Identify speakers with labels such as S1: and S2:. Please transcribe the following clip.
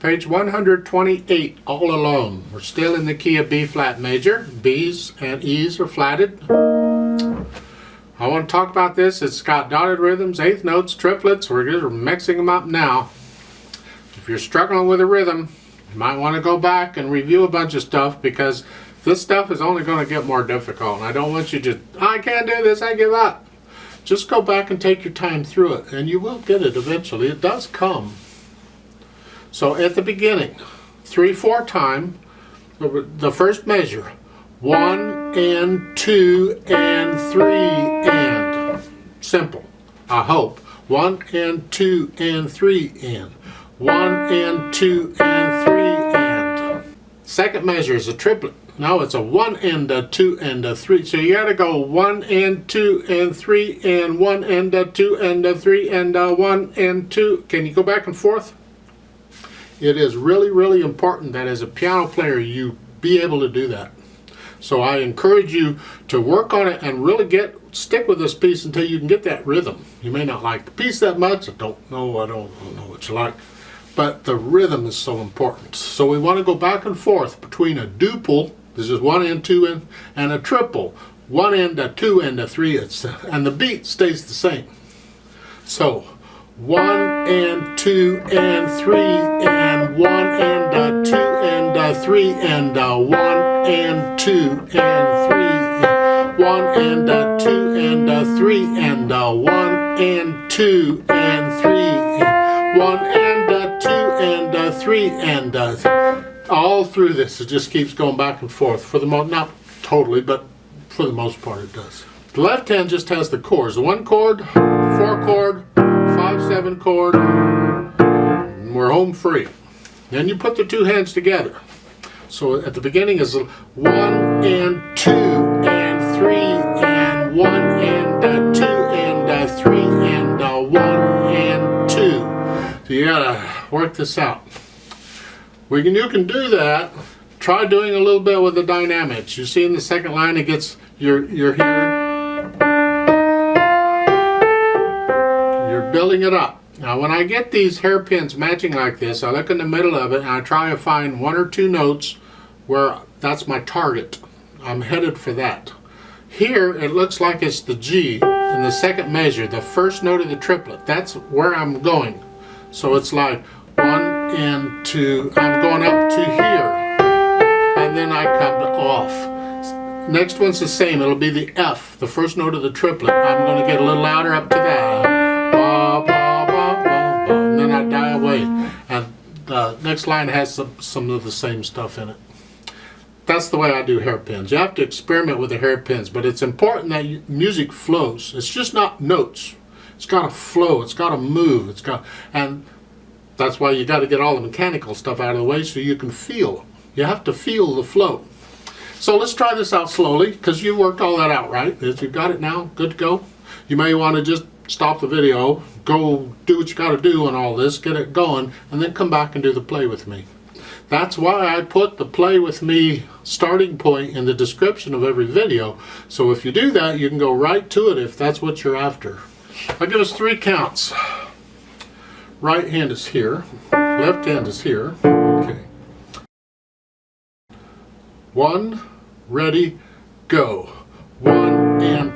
S1: Page 128, all alone. We're still in the key of B flat major. B's and E's are flatted. I want to talk about this. It's got dotted rhythms, eighth notes, triplets. We're just mixing them up now. If you're struggling with a rhythm, you might want to go back and review a bunch of stuff, because this stuff is only going to get more difficult. And I don't want you to, I can't do this, I give up. Just go back and take your time through it, and you will get it eventually. It does come. So at the beginning, 3/4 time, the first measure, 1 and 2 and 3 and. Simple, I hope. 1 and 2 and 3 and. 1 and 2 and 3 and. Second measure is a triplet. Now it's a 1 and a 2 and a 3. So you gotta go 1 and 2 and 3 and 1 and a 2 and a 3 and a 1 and 2. Can you go back and forth? It is really, really important that as a piano player you be able to do that. So I encourage you to work on it and really stick with this piece until you can get that rhythm. You may not like the piece that much. I don't know what you like. But the rhythm is so important. So we want to go back and forth between a duple, this is 1 and 2 and a triple, 1 and a 2 and a 3, and the beat stays the same. So 1 and 2 and 3 and 1 and a 2 and a 3 and a 1 and 2 and 3 and 1 and a 2 and a 3 and a 1 and 2 and 3 and 1 and a 2 and a 3 and a all through this. It just keeps going back and forth for the most, not totally, but for the most part it does. The left hand just has the chords. The 1 chord, 4 chord, 5/7 chord, and we're home free. Then you put the two hands together. So at the beginning is 1 and 2 and 3 and 1 and a 2 and a 3 and a 1 and 2. So you gotta work this out. You can do that. Try doing a little bit with the dynamics. You see in the second line it gets you're here. Building it up. Now when I get these hairpins matching like this, I look in the middle of it and I try to find 1 or 2 notes where that's my target. I'm headed for that. Here it looks like it's the G in the second measure, the first note of the triplet. That's where I'm going. So it's like 1 and 2, I'm going up to here, and then I come off. Next one's the same, it'll be the F, the first note of the triplet. I'm going to get a little louder up to that. And then I die away, and the next line has some of the same stuff in it. That's the way I do hairpins. You have to experiment with the hairpins, but it's important that music flows. It's just not notes. It's got to flow. It's got to move. And that's why you got to get all the mechanical stuff out of the way so you can feel. You have to feel the flow. So let's try this out slowly, because you worked all that out, right? If you've got it now, good to go. You may want to just stop the video, go do what you got to do on all this, get it going, and then come back and do the play with me. That's why I put the play with me starting point in the description of every video. So if you do that, you can go right to it if that's what you're after. I'll give us 3 counts. Right hand is here, left hand is here. Okay. 1, ready, go. 1 and